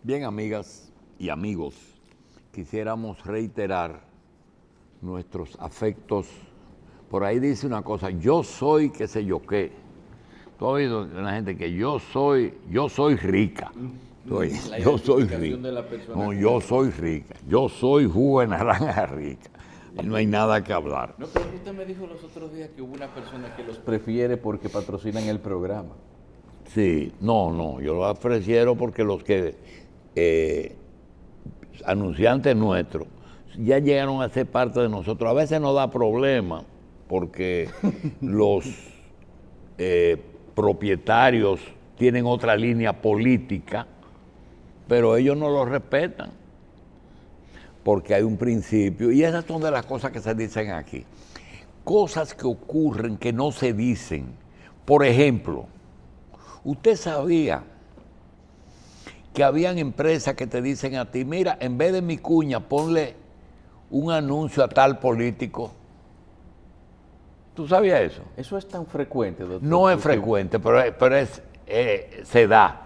Bien, amigas y amigos, quisiéramos reiterar nuestros afectos. Por ahí dice una cosa, yo soy qué sé yo qué. Tú has oído de una gente que yo soy rica. Yo soy rica. No, yo soy rica. Yo soy jugo de naranja rica. Y no hay nada que hablar. No, pero usted me dijo los otros días que hubo una persona que los prefiere porque patrocinan el programa. Sí, no, yo lo prefiero porque los que anunciantes nuestros ya llegaron a ser parte de nosotros. A veces nos da problema porque los propietarios tienen otra línea política, pero ellos no lo respetan porque hay un principio, y esas son de las cosas que se dicen aquí. Cosas que ocurren que no se dicen. Por ejemplo, usted sabía que habían empresas que te dicen a ti, mira, en vez de mi cuña, ponle un anuncio a tal político. ¿Tú sabías eso? Eso es tan frecuente, doctor. No es frecuente, pero se da.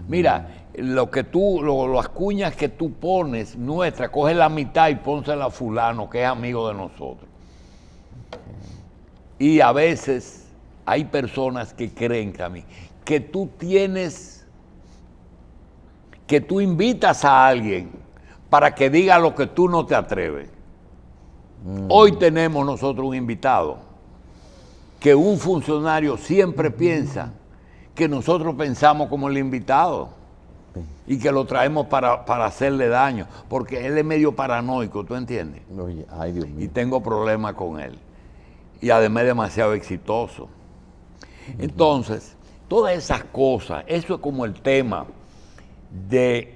Mira, las cuñas que tú pones, nuestras, coge la mitad y pónsela a fulano, que es amigo de nosotros. Y a veces hay personas que creen, que tú invitas a alguien para que diga lo que tú no te atreves. Hoy tenemos nosotros un invitado que un funcionario siempre piensa que nosotros pensamos como el invitado y que lo traemos para hacerle daño, porque él es medio paranoico, ¿tú entiendes? Oye, ay, Dios mío. Y tengo problemas con él. Y además es demasiado exitoso. Entonces, todas esas cosas, eso es como el tema de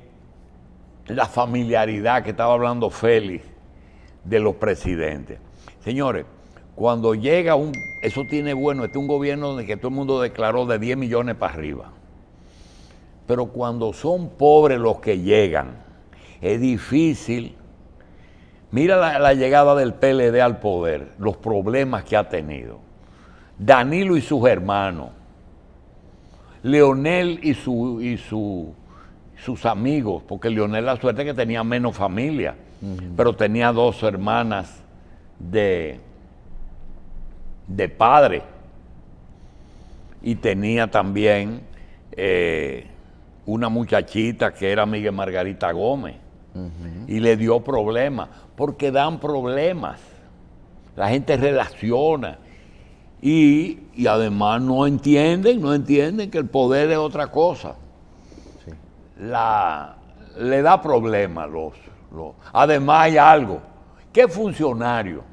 la familiaridad que estaba hablando Félix de los presidentes. Señores, cuando llega eso tiene bueno, este es un gobierno de que todo el mundo declaró de 10 millones para arriba. Pero cuando son pobres los que llegan, es difícil. Mira la llegada del PLD al poder, los problemas que ha tenido. Danilo y sus hermanos, Leonel y sus amigos, porque Leonel la suerte que tenía menos familia, pero tenía 2 hermanas de padre, y tenía también una muchachita que era amiga de Margarita Gómez, y le dio problemas, porque dan problemas, la gente relaciona, y además no entienden que el poder es otra cosa. Sí. Le da problemas además hay algo, ¿qué funcionario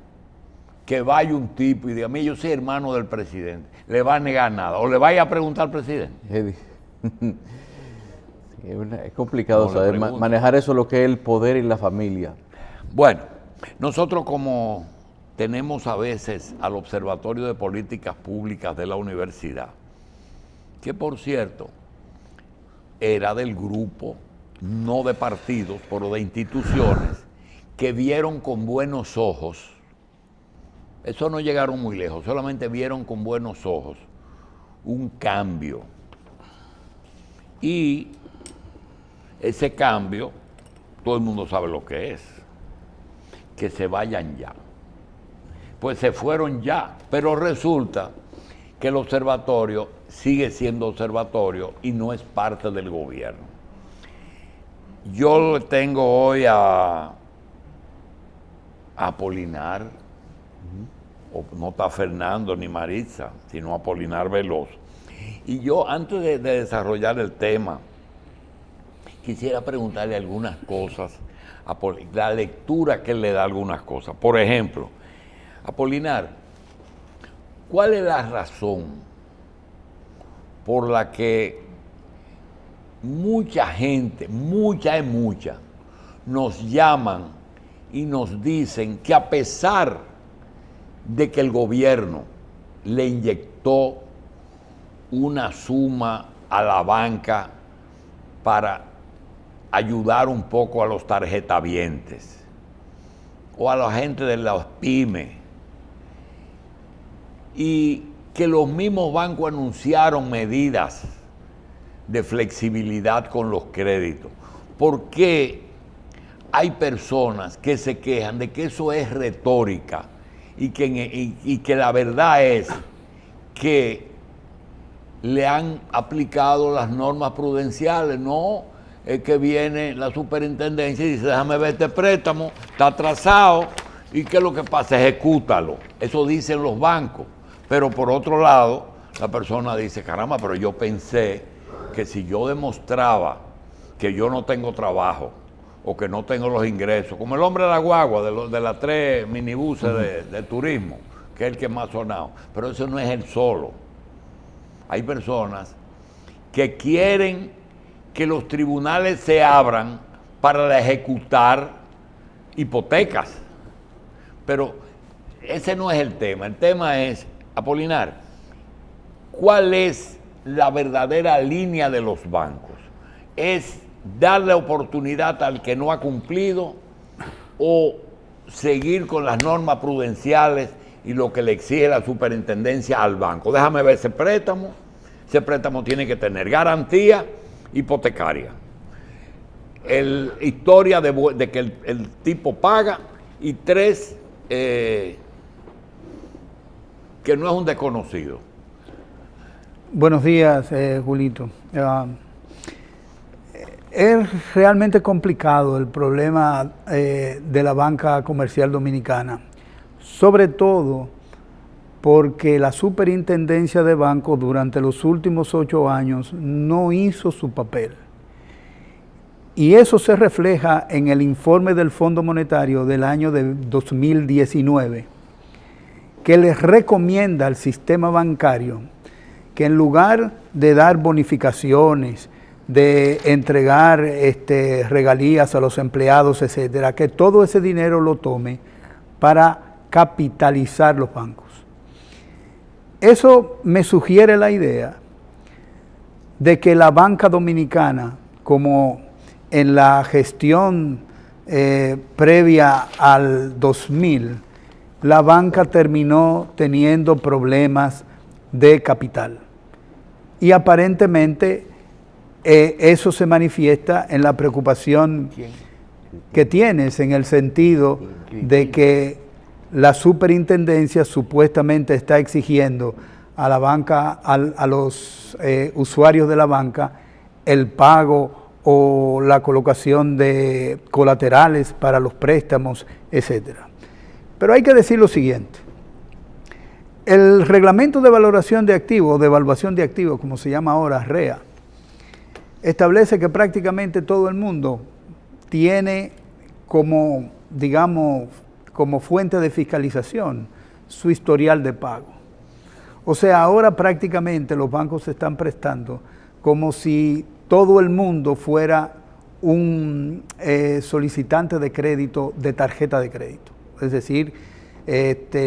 que vaya un tipo y diga, mí yo soy hermano del presidente, le va a negar nada, o le vaya a preguntar al presidente? Es complicado saber manejar eso, lo que es el poder y la familia. Bueno, nosotros como tenemos a veces al Observatorio de Políticas Públicas de la universidad, que por cierto era del grupo, no de partidos, pero de instituciones, que vieron con buenos ojos, eso no llegaron muy lejos, solamente vieron con buenos ojos un cambio. Y ese cambio, todo el mundo sabe lo que es, que se vayan ya. Pues se fueron ya, pero resulta que el observatorio sigue siendo observatorio y no es parte del gobierno. Yo tengo hoy a Apolinar, o no está Fernando ni Maritza, sino Apolinar Veloz. Y yo, antes de desarrollar el tema, quisiera preguntarle algunas cosas, la lectura que él le da a algunas cosas. Por ejemplo, Apolinar, ¿cuál es la razón por la que mucha gente, mucha, nos llaman y nos dicen que a pesar de que el gobierno le inyectó una suma a la banca para ayudar un poco a los tarjetavientes o a la gente de las pymes, y que los mismos bancos anunciaron medidas de flexibilidad con los créditos. ¿Por qué hay personas que se quejan de que eso es retórica y que la verdad es que le han aplicado las normas prudenciales? No, es que viene la superintendencia y dice, déjame ver este préstamo, está atrasado, y ¿qué es lo que pasa? Ejecútalo. Eso dicen los bancos. Pero por otro lado, la persona dice, caramba, pero yo pensé que si yo demostraba que yo no tengo trabajo o que no tengo los ingresos, como el hombre de la guagua, de las 3 minibuses de turismo, que es el que más sonado, pero eso no es el solo. Hay personas que quieren que los tribunales se abran para ejecutar hipotecas, pero ese no es el tema. El tema es, Apolinar, ¿cuál es la verdadera línea de los bancos? ¿Es darle oportunidad al que no ha cumplido o seguir con las normas prudenciales y lo que le exige la superintendencia al banco? Déjame ver ese préstamo. Ese préstamo tiene que tener garantía hipotecaria, historia de que el tipo paga, y 3, que no es un desconocido. Buenos días, Julito. Es realmente complicado el problema de la banca comercial dominicana, sobre todo porque la superintendencia de bancos durante los últimos 8 años no hizo su papel. Y eso se refleja en el informe del Fondo Monetario del año de 2019, que les recomienda al sistema bancario que en lugar de dar bonificaciones, de entregar regalías a los empleados, etcétera, que todo ese dinero lo tome para capitalizar los bancos. Eso me sugiere la idea de que la banca dominicana, como en la gestión previa al 2000, la banca terminó teniendo problemas de capital. Y aparentemente eso se manifiesta en la preocupación que tienes, en el sentido de que la superintendencia supuestamente está exigiendo a la banca, a los usuarios de la banca, el pago o la colocación de colaterales para los préstamos, etcétera. Pero hay que decir lo siguiente: el reglamento de valoración de activos, de evaluación de activos, como se llama ahora, REA, establece que prácticamente todo el mundo tiene como, digamos, como fuente de fiscalización su historial de pago. O sea, ahora prácticamente los bancos se están prestando como si todo el mundo fuera un solicitante de crédito de tarjeta de crédito. Es decir,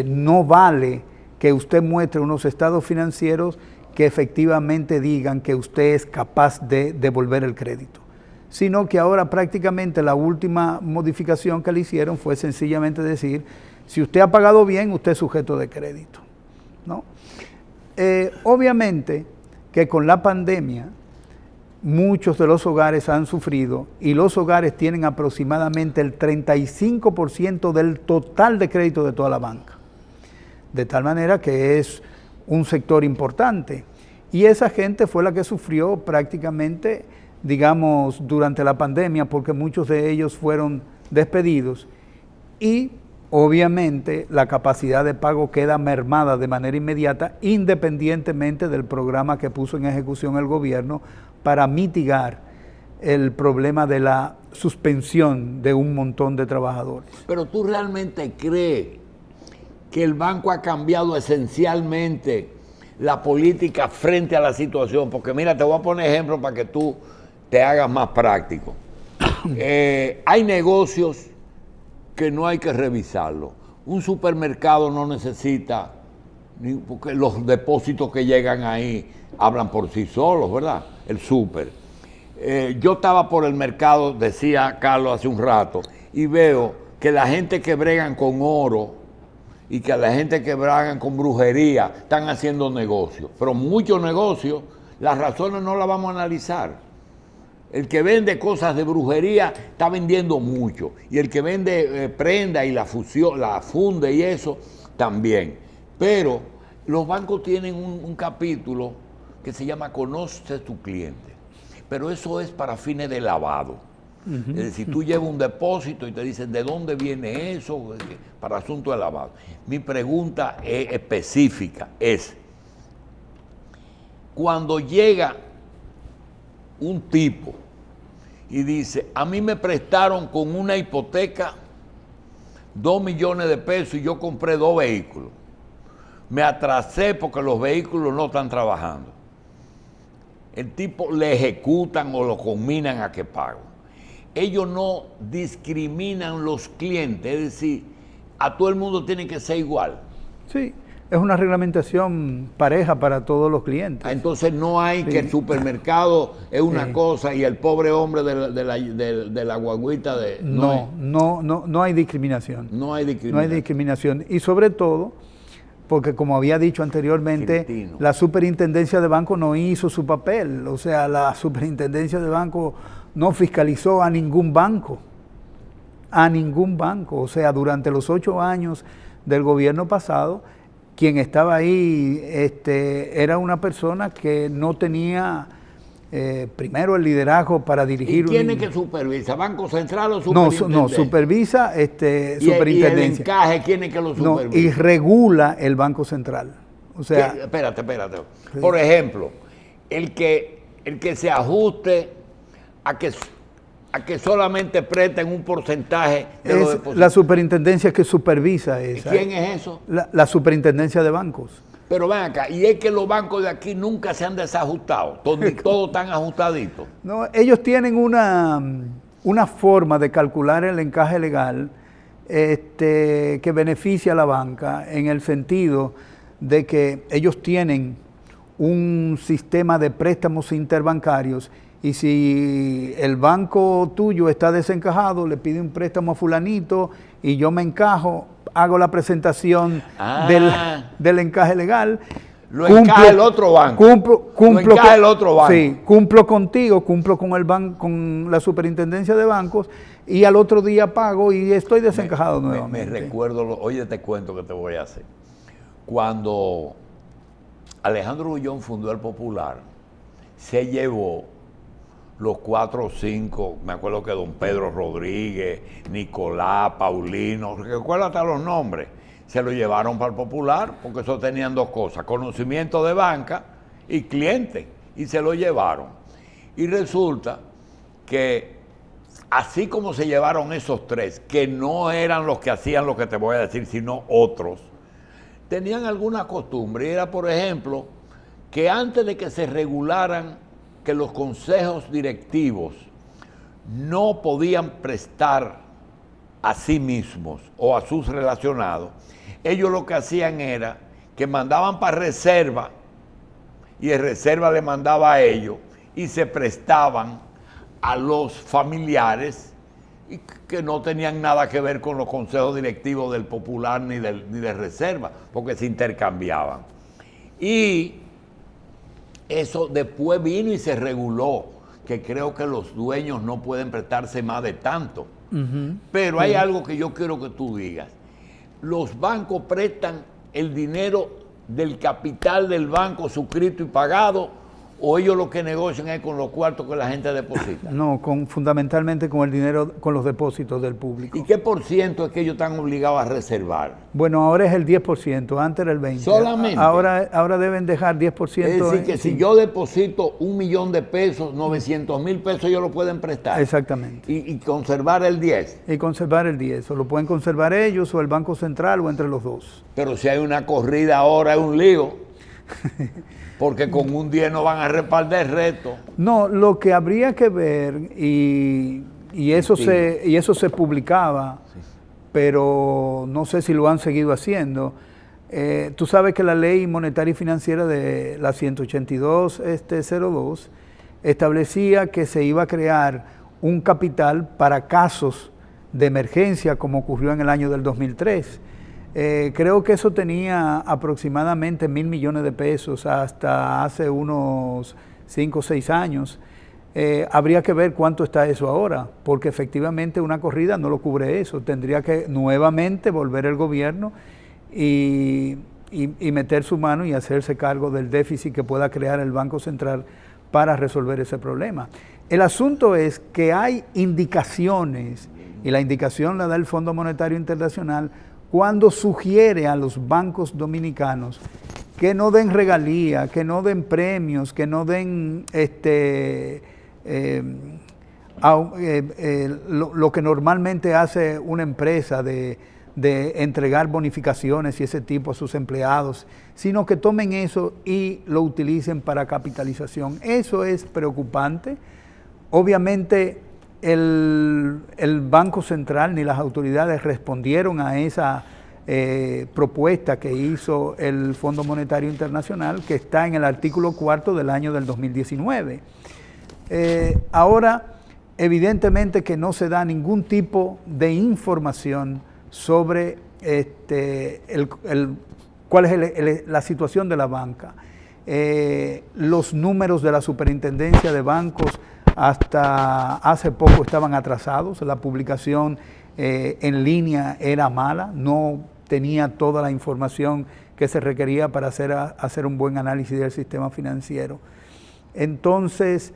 no vale que usted muestre unos estados financieros que efectivamente digan que usted es capaz de devolver el crédito, sino que ahora prácticamente la última modificación que le hicieron fue sencillamente decir, si usted ha pagado bien, usted es sujeto de crédito, ¿no? Obviamente que con la pandemia muchos de los hogares han sufrido, y los hogares tienen aproximadamente el 35% del total de crédito de toda la banca, de tal manera que es un sector importante, y esa gente fue la que sufrió prácticamente, digamos, durante la pandemia, porque muchos de ellos fueron despedidos, y obviamente la capacidad de pago queda mermada de manera inmediata, independientemente del programa que puso en ejecución el gobierno para mitigar el problema de la suspensión de un montón de trabajadores. Pero ¿tú realmente crees que el banco ha cambiado esencialmente la política frente a la situación? Porque mira, te voy a poner ejemplos para que tú te hagas más práctico. Hay negocios que no hay que revisarlo. Un supermercado no necesita, porque los depósitos que llegan ahí hablan por sí solos, ¿verdad? El súper. Yo estaba por el mercado, decía Carlos hace un rato, y veo que la gente que bregan con oro y que la gente que bregan con brujería están haciendo negocios, pero muchos negocios Las razones no las vamos a analizar. El que vende cosas de brujería está vendiendo mucho. Y el que vende prenda y la funde y eso, también. Pero los bancos tienen un capítulo que se llama Conoce tu cliente. Pero eso es para fines de lavado. Es decir, tú llevas un depósito y te dicen de dónde viene eso para asunto de lavado. Mi pregunta específica es, cuando llega un tipo y dice, a mí me prestaron con una hipoteca 2 millones de pesos y yo compré 2 vehículos. Me atrasé porque los vehículos no están trabajando. El tipo le ejecutan o lo combinan a que pago. Ellos no discriminan los clientes, es decir, a todo el mundo tiene que ser igual. Sí, es una reglamentación pareja para todos los clientes. Entonces no hay que el supermercado es una cosa y el pobre hombre de la guaguita de... No hay discriminación. No hay discriminación. No hay discriminación. Y sobre todo, porque como había dicho anteriormente, Cristino. La superintendencia de banco no hizo su papel. O sea, la superintendencia de banco no fiscalizó a ningún banco. A ningún banco. O sea, durante los 8 años del gobierno pasado, quien estaba ahí era una persona que no tenía primero el liderazgo para dirigir... ¿Y quién es que supervisa? ¿Banco Central o superintendencia? No, supervisa superintendencia. ¿Y el encaje quién es que lo supervisa? No, y regula el Banco Central. O sea... Espérate. Sí. Por ejemplo, el que se ajuste a que solamente presten un porcentaje de los depósitos. La superintendencia que supervisa esa. ¿Quién es eso? La superintendencia de bancos. Pero ven acá, y es que los bancos de aquí nunca se han desajustado, todos están ajustaditos. No, ellos tienen una forma de calcular el encaje legal que beneficia a la banca en el sentido de que ellos tienen un sistema de préstamos interbancarios y si el banco tuyo está desencajado, le pide un préstamo a fulanito y yo me encajo, hago la presentación del encaje legal. Lo encaja el otro banco. Cumplo el otro banco. Sí, cumplo contigo, cumplo con el con la superintendencia de bancos y al otro día pago y estoy desencajado nuevamente. Me recuerdo, oye, te cuento que te voy a hacer. Cuando Alejandro Ullón fundó el Popular, se llevó los 4 o 5, me acuerdo que don Pedro Rodríguez, Nicolás, Paulino, recuerdo hasta los nombres, se lo llevaron para el Popular, porque eso tenían 2 cosas, conocimiento de banca y cliente, y se lo llevaron. Y resulta que así como se llevaron esos 3, que no eran los que hacían lo que te voy a decir, sino otros, tenían alguna costumbre, y era, por ejemplo, que antes de que se regularan que los consejos directivos no podían prestar a sí mismos o a sus relacionados, ellos lo que hacían era que mandaban para reserva y el reserva le mandaba a ellos y se prestaban a los familiares y que no tenían nada que ver con los consejos directivos del Popular ni de reserva, porque se intercambiaban. Y eso después vino y se reguló, que creo que los dueños no pueden prestarse más de tanto. Pero hay algo que yo quiero que tú digas. Los bancos prestan el dinero del capital del banco suscrito y pagado, o ellos lo que negocian es con los cuartos que la gente deposita. No, fundamentalmente con el dinero, con los depósitos del público. ¿Y qué por ciento es que ellos están obligados a reservar? Bueno, ahora es el 10%, antes era el 20%. ¿Solamente? Ahora deben dejar 10%. Es decir, que si yo deposito 1 millón de pesos, 900,000 pesos ellos lo pueden prestar. Exactamente. Y conservar el 10. Y conservar el 10. O lo pueden conservar ellos o el Banco Central o entre los dos. Pero si hay una corrida ahora es un lío. Porque con un 10 no van a respaldar el resto. No, lo que habría que ver, y eso se publicaba, pero no sé si lo han seguido haciendo. Tú sabes que la ley monetaria y financiera de la 182-02 establecía que se iba a crear un capital para casos de emergencia, como ocurrió en el año del 2003. Creo que eso tenía aproximadamente 1.000 millones de pesos hasta hace unos 5 o 6 años. Habría que ver cuánto está eso ahora, porque efectivamente una corrida no lo cubre eso. Tendría que nuevamente volver el gobierno y meter su mano y hacerse cargo del déficit que pueda crear el Banco Central para resolver ese problema. El asunto es que hay indicaciones, y la indicación la da el Fondo Monetario Internacional, cuando sugiere a los bancos dominicanos que no den regalía, que no den premios, que no den lo que normalmente hace una empresa de entregar bonificaciones y ese tipo a sus empleados, sino que tomen eso y lo utilicen para capitalización. Eso es preocupante. Obviamente el Banco Central ni las autoridades respondieron a esa propuesta que hizo el Fondo Monetario Internacional, que está en el artículo 4 del año del 2019. Ahora, evidentemente que no se da ningún tipo de información sobre cuál es la situación de la banca. Los números de la superintendencia de bancos hasta hace poco estaban atrasados, la publicación en línea era mala, no tenía toda la información que se requería para hacer un buen análisis del sistema financiero. Entonces,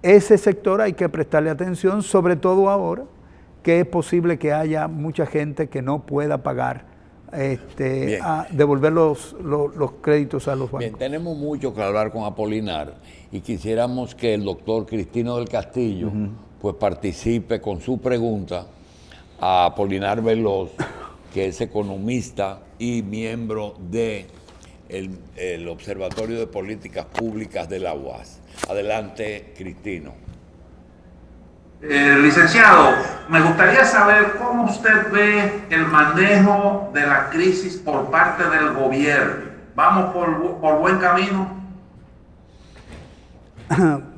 ese sector hay que prestarle atención, sobre todo ahora que es posible que haya mucha gente que no pueda pagar, a devolver los créditos a los bancos. Bien, tenemos mucho que hablar con Apolinar y quisiéramos que el doctor Cristino del Castillo pues participe con su pregunta a Apolinar Veloz, que es economista y miembro de el Observatorio de Políticas Públicas de la UAS. Adelante, Cristino. Licenciado, me gustaría saber cómo usted ve el manejo de la crisis por parte del gobierno. ¿Vamos por buen camino?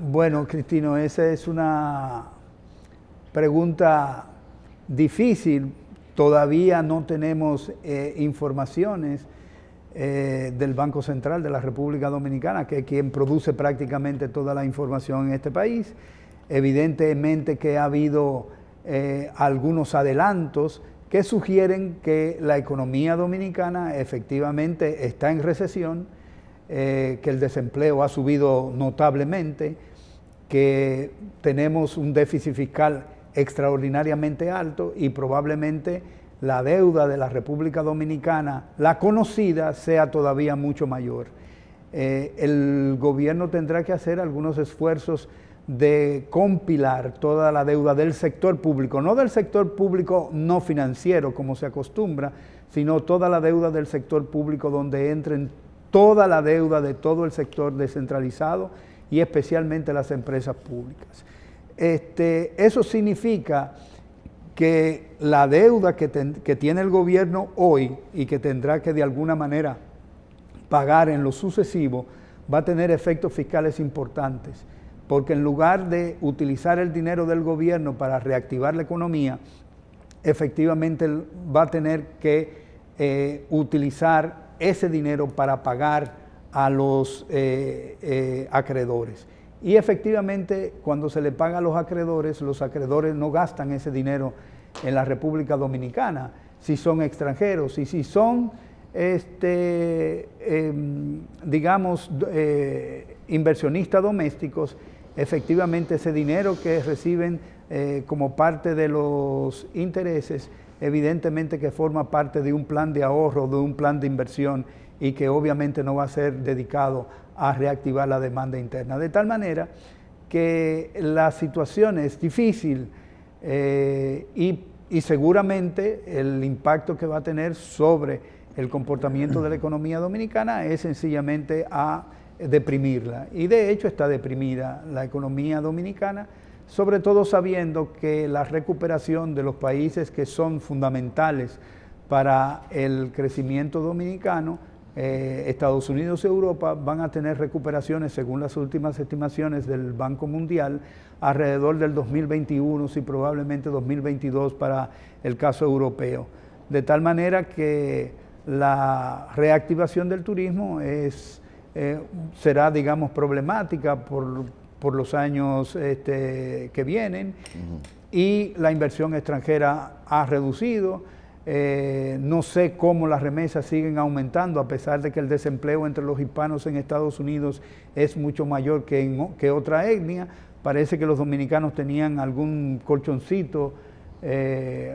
Bueno, Cristino, esa es una pregunta difícil. Todavía no tenemos informaciones del Banco Central de la República Dominicana, que es quien produce prácticamente toda la información en este país. Evidentemente que ha habido algunos adelantos que sugieren que la economía dominicana efectivamente está en recesión, que el desempleo ha subido notablemente, que tenemos un déficit fiscal extraordinariamente alto y probablemente la deuda de la República Dominicana, la conocida, sea todavía mucho mayor. El gobierno tendrá que hacer algunos esfuerzos de compilar toda la deuda del sector público, no del sector público no financiero como se acostumbra, sino toda la deuda del sector público donde entren toda la deuda de todo el sector descentralizado y especialmente las empresas públicas. Eso significa que la deuda que tiene el gobierno hoy y que tendrá que de alguna manera pagar en lo sucesivo va a tener efectos fiscales importantes, porque en lugar de utilizar el dinero del gobierno para reactivar la economía, efectivamente va a tener que utilizar ese dinero para pagar a los acreedores. Y efectivamente, cuando se le paga a los acreedores no gastan ese dinero en la República Dominicana, si son extranjeros, y si son, digamos, inversionistas domésticos, efectivamente ese dinero que reciben como parte de los intereses, evidentemente que forma parte de un plan de ahorro, de un plan de inversión y que obviamente no va a ser dedicado a reactivar la demanda interna. De tal manera que la situación es difícil y seguramente el impacto que va a tener sobre el comportamiento de la economía dominicana es sencillamente a deprimirla. Y de hecho está deprimida la economía dominicana, sobre todo sabiendo que la recuperación de los países que son fundamentales para el crecimiento dominicano, Estados Unidos y Europa, van a tener recuperaciones, según las últimas estimaciones del Banco Mundial, alrededor del 2021 y probablemente 2022 para el caso europeo. de tal manera que la reactivación del turismo será, digamos, problemática por los años que vienen, y la inversión extranjera ha reducido. No sé cómo las remesas siguen aumentando, a pesar de que el desempleo entre los hispanos en Estados Unidos es mucho mayor que otra etnia. Parece que los dominicanos tenían algún colchoncito,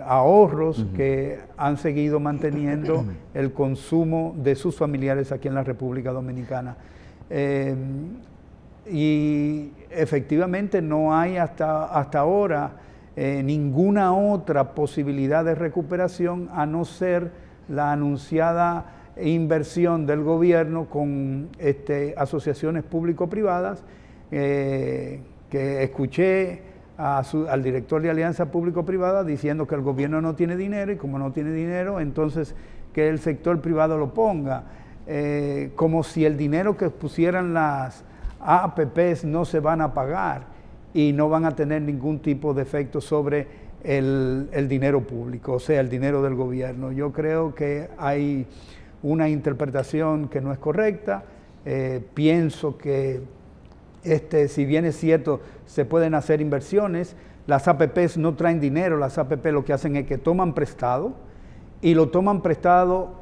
ahorros que han seguido manteniendo el consumo de sus familiares aquí en la República Dominicana. Y efectivamente no hay hasta ahora ninguna otra posibilidad de recuperación a no ser la anunciada inversión del gobierno con asociaciones público-privadas, que escuché al director de Alianza Público-Privada diciendo que el gobierno no tiene dinero, y como no tiene dinero, entonces que el sector privado lo ponga, como si el dinero que pusieran las APPs no se van a pagar y no van a tener ningún tipo de efecto sobre el dinero público, o sea, el dinero del gobierno. Yo creo que hay una interpretación que no es correcta. Pienso que si bien es cierto, se pueden hacer inversiones, las APPs no traen dinero. Las APP lo que hacen es que toman prestado, y lo toman prestado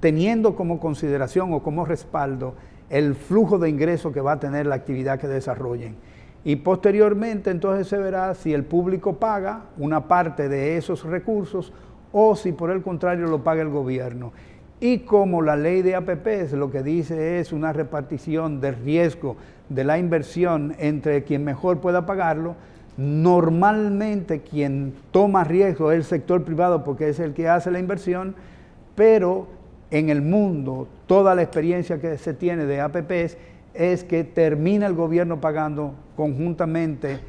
teniendo como consideración o como respaldo el flujo de ingresos que va a tener la actividad que desarrollen. Y posteriormente entonces se verá si el público paga una parte de esos recursos o si por el contrario lo paga el gobierno. Y como la ley de APPs lo que dice es una repartición de riesgo de la inversión entre quien mejor pueda pagarlo, normalmente quien toma riesgo es el sector privado, porque es el que hace la inversión, pero en el mundo toda la experiencia que se tiene de APPs es que termina el gobierno pagando conjuntamente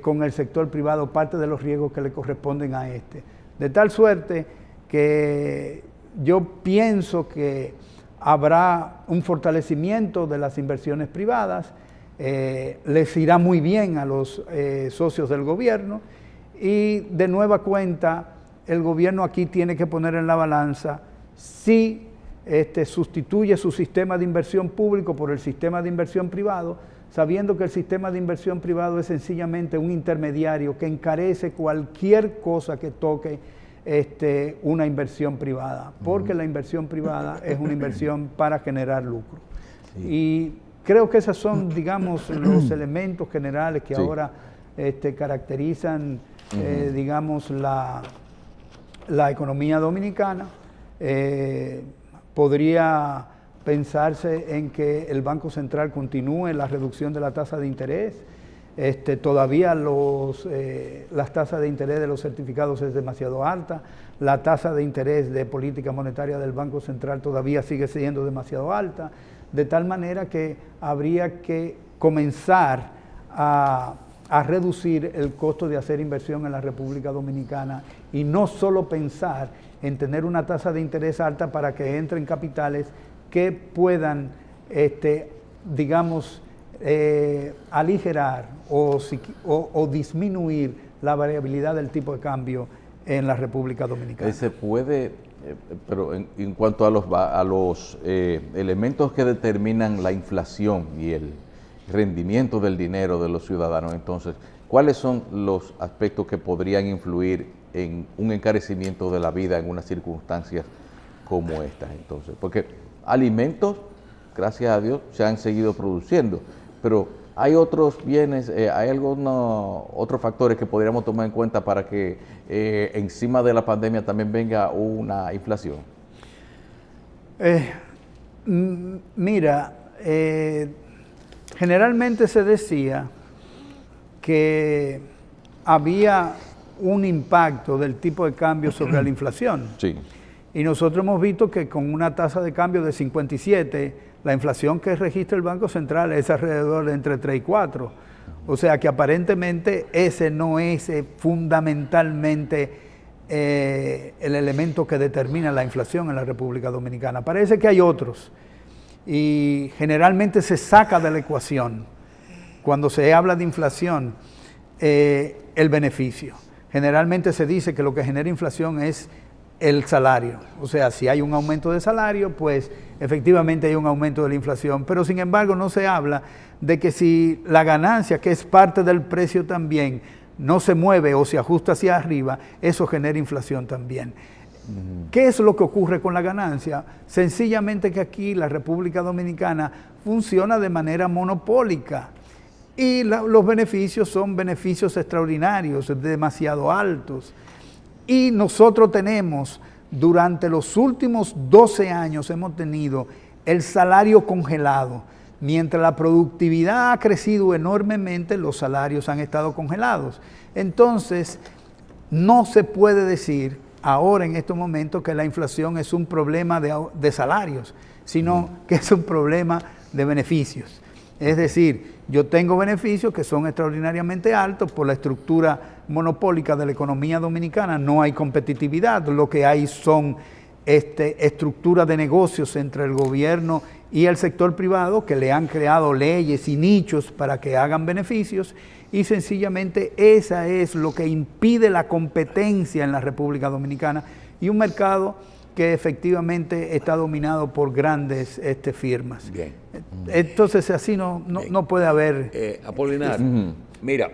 con el sector privado parte de los riesgos que le corresponden a este. De tal suerte que yo pienso que habrá un fortalecimiento de las inversiones privadas, les irá muy bien a los socios del gobierno, y de nueva cuenta el gobierno aquí tiene que poner en la balanza si sustituye su sistema de inversión público por el sistema de inversión privado, sabiendo que el sistema de inversión privado es sencillamente un intermediario que encarece cualquier cosa que toque una inversión privada, porque la inversión privada es una inversión para generar lucro. Sí. Y creo que esos son, digamos, los elementos generales que ahora caracterizan, digamos, la economía dominicana. Podría pensarse en que el Banco Central continúe la reducción de la tasa de interés. Todavía las tasas de interés de los certificados es demasiado alta. La tasa de interés de política monetaria del Banco Central todavía sigue siendo demasiado alta, de tal manera que habría que comenzar a reducir el costo de hacer inversión en la República Dominicana, y no solo pensar en tener una tasa de interés alta para que entren capitales que puedan, digamos, aligerar o disminuir la variabilidad del tipo de cambio en la República Dominicana. Se puede, pero en cuanto a los elementos que determinan la inflación y el rendimiento del dinero de los ciudadanos, entonces, ¿cuáles son los aspectos que podrían influir en un encarecimiento de la vida en unas circunstancias como estas? Entonces, porque alimentos, gracias a Dios, se han seguido produciendo, pero hay otros bienes, hay algunos otros factores que podríamos tomar en cuenta para que encima de la pandemia también venga una inflación. Mira, generalmente se decía que había un impacto del tipo de cambio sobre la inflación. Sí. Y nosotros hemos visto que con una tasa de cambio de 57, la inflación que registra el Banco Central es alrededor de entre 3 y 4. O sea que aparentemente ese no es fundamentalmente el elemento que determina la inflación en la República Dominicana. Parece que hay otros. Y generalmente se saca de la ecuación, cuando se habla de inflación, el beneficio. Generalmente se dice que lo que genera inflación es el salario. O sea, si hay un aumento de salario, pues efectivamente hay un aumento de la inflación. Pero sin embargo no se habla de que si la ganancia, que es parte del precio también, no se mueve o se ajusta hacia arriba, eso genera inflación también. ¿Qué es lo que ocurre con la ganancia? Sencillamente que aquí la República Dominicana funciona de manera monopólica y los beneficios son beneficios extraordinarios, demasiado altos. Y nosotros tenemos, durante los últimos 12 años hemos tenido el salario congelado. Mientras la productividad ha crecido enormemente, los salarios han estado congelados. Entonces, no se puede decir ahora en estos momentos que la inflación es un problema de salarios, sino que es un problema de beneficios. Es decir, yo tengo beneficios que son extraordinariamente altos por la estructura monopólica de la economía dominicana, no hay competitividad, lo que hay son estructuras de negocios entre el gobierno y el sector privado que le han creado leyes y nichos para que hagan beneficios y sencillamente esa es lo que impide la competencia en la República Dominicana y un mercado que efectivamente está dominado por grandes firmas. Bien. Entonces así no puede haber... Apolinar, mira,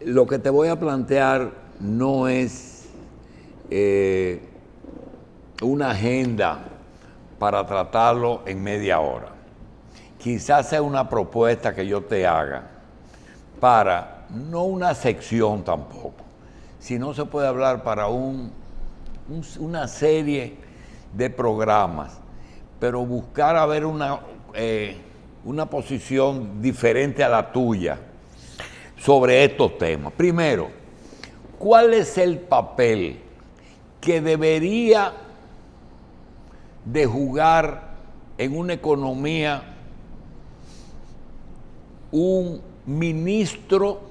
lo que te voy a plantear no es una agenda para tratarlo en media hora. Quizás sea una propuesta que yo te haga para, no una sección tampoco, sino se puede hablar para una serie de programas, pero buscar a ver una posición diferente a la tuya sobre estos temas. Primero, ¿cuál es el papel que debería de jugar en una economía un ministro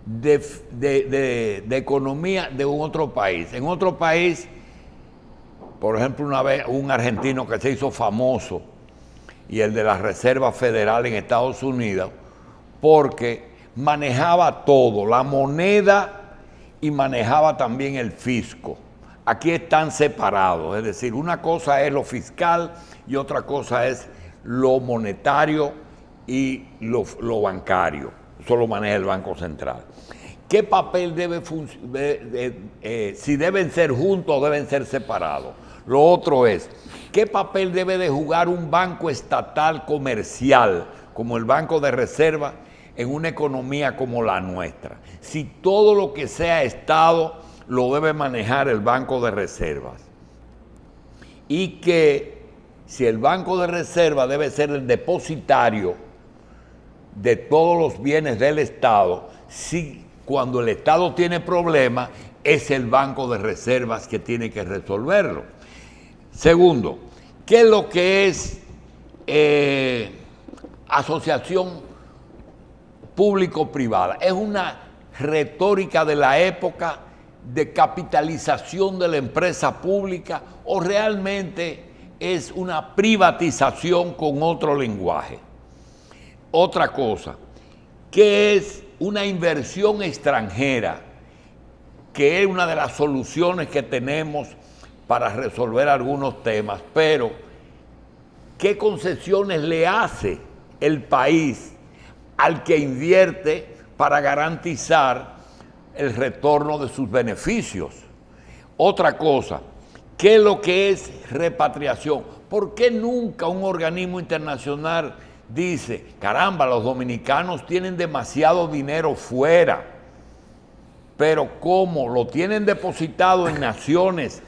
de economía de un otro país? En otro país, por ejemplo, una vez un argentino que se hizo famoso y el de la Reserva Federal en Estados Unidos, porque manejaba todo, la moneda y manejaba también el fisco. Aquí están separados, es decir, una cosa es lo fiscal y otra cosa es lo monetario y lo bancario. Eso lo maneja el Banco Central. ¿Qué papel si deben ser juntos o deben ser separados? Lo otro es, ¿qué papel debe de jugar un banco estatal comercial como el Banco de Reserva en una economía como la nuestra? Si todo lo que sea Estado lo debe manejar el Banco de Reservas. Y que si el Banco de Reserva debe ser el depositario de todos los bienes del Estado, si cuando el Estado tiene problemas, es el Banco de Reservas que tiene que resolverlo. Segundo, ¿qué es lo que es asociación público-privada? Es una retórica de la época de capitalización de la empresa pública o realmente es una privatización con otro lenguaje. Otra cosa, ¿qué es una inversión extranjera? Que es una de las soluciones que tenemos para resolver algunos temas, pero ¿qué concesiones le hace el país al que invierte para garantizar el retorno de sus beneficios? Otra cosa, ¿qué es lo que es repatriación? ¿Por qué nunca un organismo internacional dice, caramba, los dominicanos tienen demasiado dinero fuera, pero como lo tienen depositado en naciones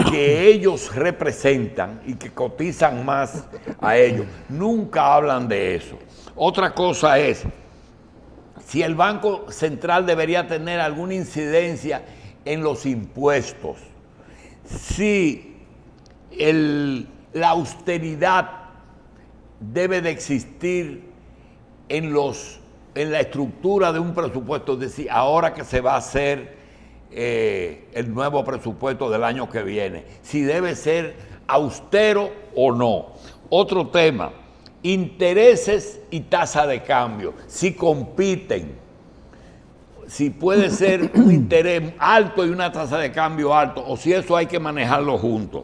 que ellos representan y que cotizan más a ellos? Nunca hablan de eso. Otra cosa es, si el Banco Central debería tener alguna incidencia en los impuestos, si la austeridad debe de existir en la estructura de un presupuesto, es decir, ahora que se va a hacer el nuevo presupuesto del año que viene, si debe ser austero o no. Otro tema, intereses y tasa de cambio, si compiten. si puede ser un interés alto y una tasa de cambio alto, o si eso hay que manejarlo juntos.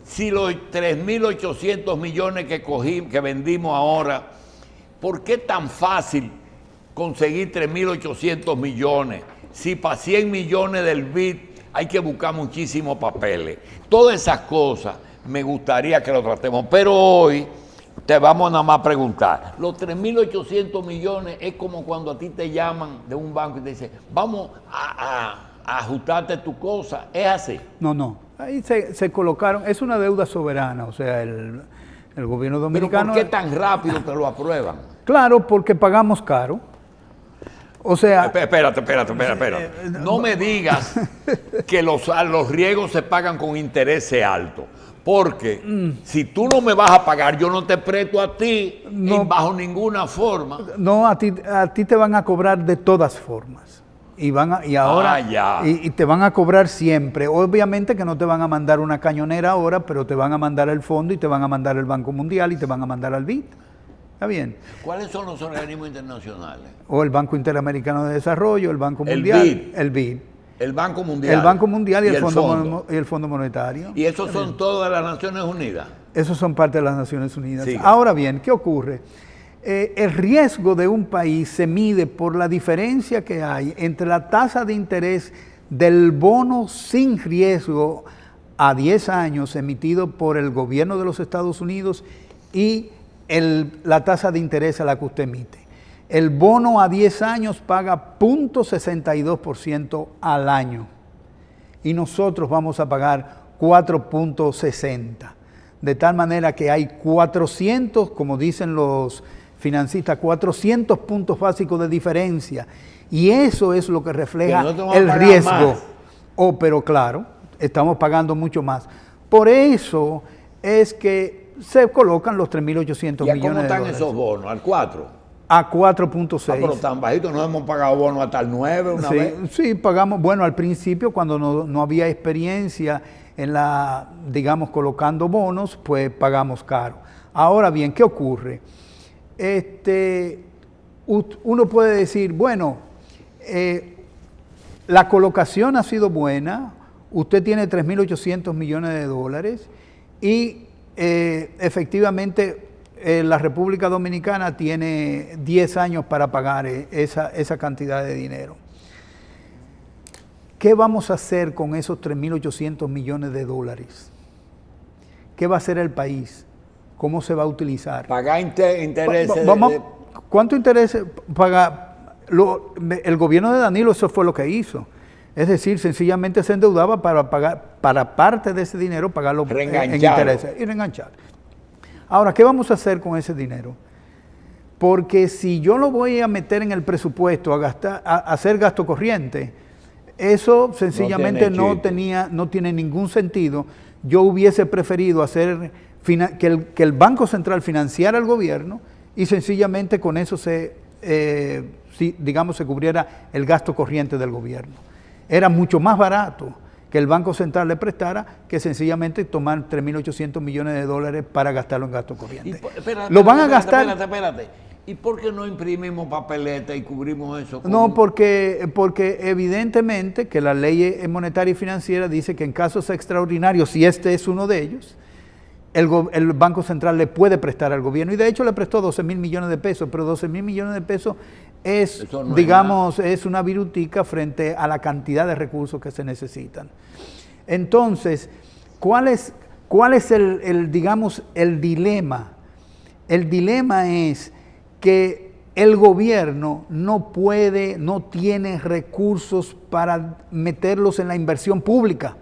Si los 3.800 millones que vendimos ahora, ¿por qué tan fácil conseguir 3.800 millones? Si para 100 millones del BID hay que buscar muchísimos papeles. Todas esas cosas me gustaría que lo tratemos, pero hoy te vamos nada más a preguntar. Los 3.800 millones es como cuando a ti te llaman de un banco y te dicen, vamos a ajustarte tu cosa. ¿Es así? No. Ahí se colocaron, es una deuda soberana, o sea, el gobierno dominicano... ¿Pero por qué tan rápido te lo aprueban? Claro, porque pagamos caro. O sea... Espérate. No me digas que los riesgos se pagan con intereses altos. Porque si tú no me vas a pagar, yo no te presto a ti bajo ninguna forma. No, a ti te van a cobrar de todas formas. Y te van a cobrar siempre. Obviamente que no te van a mandar una cañonera ahora, pero te van a mandar el fondo y te van a mandar el Banco Mundial y te van a mandar al BID. ¿Está bien? ¿Cuáles son los organismos internacionales? O el Banco Interamericano de Desarrollo, el Banco Mundial. El BID. El Banco Mundial. El Banco Mundial y el Fondo Monetario. ¿Y esos son todas las Naciones Unidas? Esos son parte de las Naciones Unidas. Sí. Ahora bien, ¿qué ocurre? El riesgo de un país se mide por la diferencia que hay entre la tasa de interés del bono sin riesgo a 10 años emitido por el gobierno de los Estados Unidos y la tasa de interés a la que usted emite. El bono a 10 años paga 0.62% al año y nosotros vamos a pagar 4.60%. De tal manera que hay 400, como dicen los financistas, 400 puntos básicos de diferencia. Y eso es lo que refleja el riesgo. Pero claro, estamos pagando mucho más. Por eso es que se colocan los 3.800 millones de dólares. ¿Y cómo están esos bonos? ¿Al 4? A 4.6. Pero tan bajito, no hemos pagado bonos hasta el 9 una vez. Sí, pagamos, bueno, al principio cuando no había experiencia en digamos, colocando bonos, pues pagamos caro. Ahora bien, ¿qué ocurre? Uno puede decir, bueno, la colocación ha sido buena, usted tiene 3.800 millones de dólares y efectivamente la República Dominicana tiene 10 años para pagar esa cantidad de dinero. ¿Qué vamos a hacer con esos 3.800 millones de dólares? ¿Qué va a hacer el país? ¿Cómo se va a utilizar? Pagar intereses. ¿Cuánto interés paga? El gobierno de Danilo eso fue lo que hizo. Es decir, sencillamente se endeudaba para pagar, para parte de ese dinero, pagarlo en intereses y reenganchar. Ahora, ¿qué vamos a hacer con ese dinero? Porque si yo lo voy a meter en el presupuesto, a hacer gasto corriente, eso sencillamente no tiene ningún sentido. Yo hubiese preferido que el Banco Central financiara al gobierno y sencillamente con eso se cubriera el gasto corriente del gobierno. Era mucho más barato que el Banco Central le prestara que sencillamente tomar 3.800 millones de dólares para gastarlo en gasto corriente. Lo van a gastar... Espérate. ¿Y por qué no imprimimos papeleta y cubrimos eso? No, porque evidentemente que la ley monetaria y financiera dice que en casos extraordinarios, si este es uno de ellos, el Banco Central le puede prestar al gobierno. Y de hecho le prestó 12.000 millones de pesos, pero 12.000 millones de pesos es una virutica frente a la cantidad de recursos que se necesitan. Entonces, ¿cuál es el dilema? El dilema es que el gobierno no tiene recursos para meterlos en la inversión pública.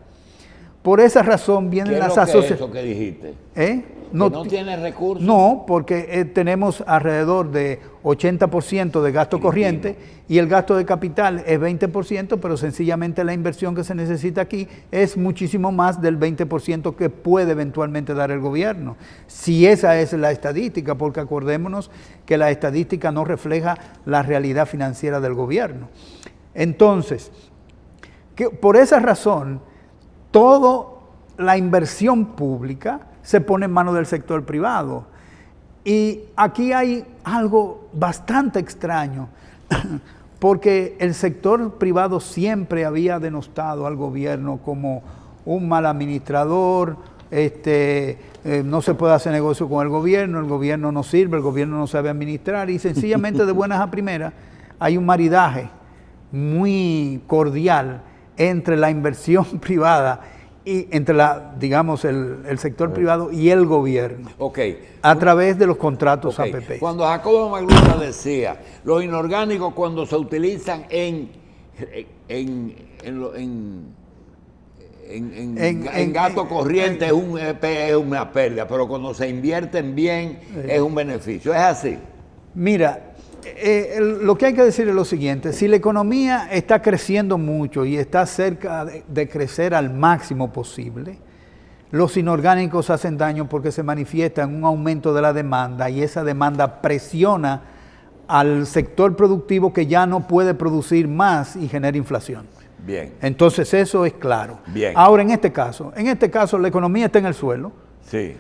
Por esa razón vienen las asociaciones. ¿Qué es eso que dijiste? No tiene recursos. No, porque tenemos alrededor de 80% de gasto corriente y el gasto de capital es 20%, pero sencillamente la inversión que se necesita aquí es muchísimo más del 20% que puede eventualmente dar el gobierno. Si esa es la estadística, porque acordémonos que la estadística no refleja la realidad financiera del gobierno. Entonces, por esa razón, toda la inversión pública se pone en manos del sector privado. Y aquí hay algo bastante extraño, porque el sector privado siempre había denostado al gobierno como un mal administrador, no se puede hacer negocio con el gobierno no sirve, el gobierno no sabe administrar, y sencillamente de buenas a primeras hay un maridaje muy cordial entre la inversión privada y entre el sector privado y el gobierno, a través de los contratos APP. Cuando Jacobo Magluta decía, los inorgánicos cuando se utilizan en gasto corriente es una pérdida, pero cuando se invierten bien es un beneficio. ¿Es así? Mira, lo que hay que decir es lo siguiente: si la economía está creciendo mucho y está cerca de crecer al máximo posible, los inorgánicos hacen daño porque se manifiesta en un aumento de la demanda, y esa demanda presiona al sector productivo, que ya no puede producir más y genera inflación. Bien. Entonces eso es claro. Bien. Ahora, en este caso la economía está en el suelo. Sí.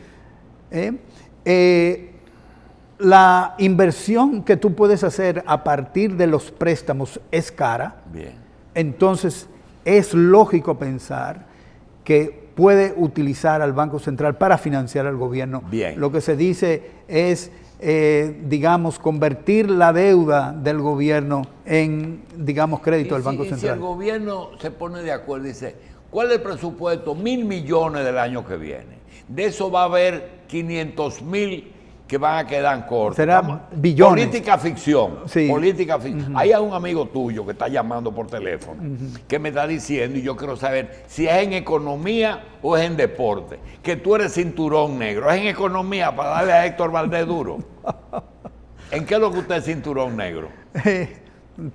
La inversión que tú puedes hacer a partir de los préstamos es cara. Bien. Entonces es lógico pensar que puede utilizar al Banco Central para financiar al gobierno. Bien. Lo que se dice es, convertir la deuda del gobierno en, crédito al Banco Central. Si el gobierno se pone de acuerdo y dice, ¿cuál es el presupuesto? 1.000 millones del año que viene. De eso va a haber 500.000 que van a quedar cortos. Será billones. Política ficción. Sí. Política ficción. Hay un amigo tuyo que está llamando por teléfono, que me está diciendo, y yo quiero saber si es en economía o es en deporte, que tú eres cinturón negro. ¿Es en economía para darle a Héctor Valdés duro? ¿En qué es lo que usted es cinturón negro?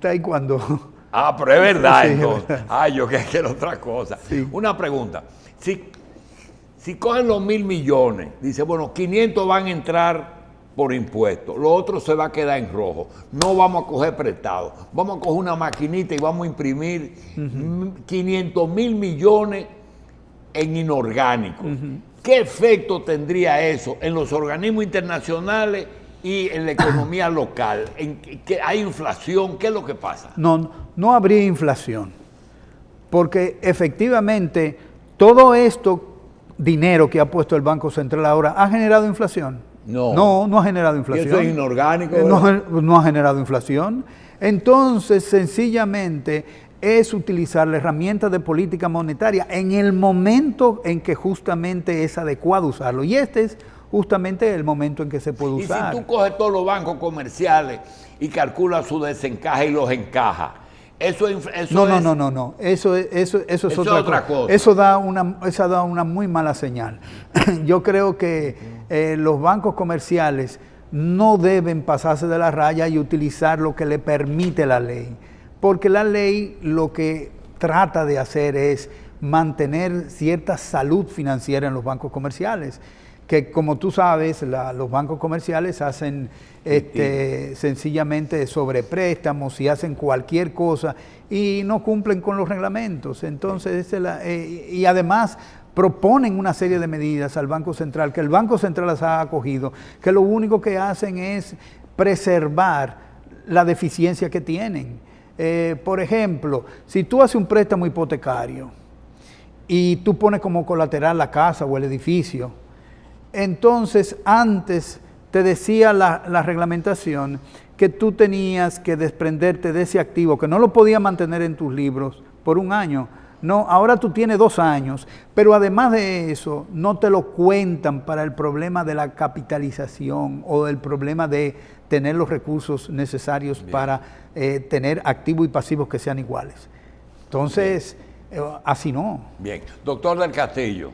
Taekwondo. Ah, pero es verdad, Sí, entonces. es verdad. Ay, yo que quiero otra cosa. Sí. Una pregunta. Si cogen los 1.000 millones, dice, bueno, 500 van a entrar por impuestos, lo otro se va a quedar en rojo. No vamos a coger prestado. Vamos a coger una maquinita y vamos a imprimir 500.000 millones en inorgánicos. ¿Qué efecto tendría eso en los organismos internacionales y en la economía local? ¿Hay inflación? ¿Qué es lo que pasa? No habría inflación, porque efectivamente todo esto dinero que ha puesto el Banco Central ahora ha generado inflación. No ha generado inflación. ¿Y eso es inorgánico? No ha generado inflación. Entonces, sencillamente es utilizar la herramienta de política monetaria en el momento en que justamente es adecuado usarlo. Y este es justamente el momento en que se puede usar. Y si tú coges todos los bancos comerciales y calculas su desencaje y los encajas, Eso es otra cosa. Eso da una muy mala señal. Yo creo que los bancos comerciales no deben pasarse de la raya y utilizar lo que le permite la ley, porque la ley lo que trata de hacer es mantener cierta salud financiera en los bancos comerciales, que como tú sabes, los bancos comerciales hacen sencillamente sobrepréstamos y hacen cualquier cosa y no cumplen con los reglamentos. Entonces, y además proponen una serie de medidas al Banco Central, que el Banco Central las ha acogido, que lo único que hacen es preservar la deficiencia que tienen. Por ejemplo, si tú haces un préstamo hipotecario y tú pones como colateral la casa o el edificio, entonces antes te decía la reglamentación que tú tenías que desprenderte de ese activo, que no lo podías mantener en tus libros por un año. No, ahora tú tienes 2 años, pero además de eso, no te lo cuentan para el problema de la capitalización o el problema de tener los recursos necesarios para tener activos y pasivos que sean iguales. Entonces, así no. Bien. Doctor del Castillo.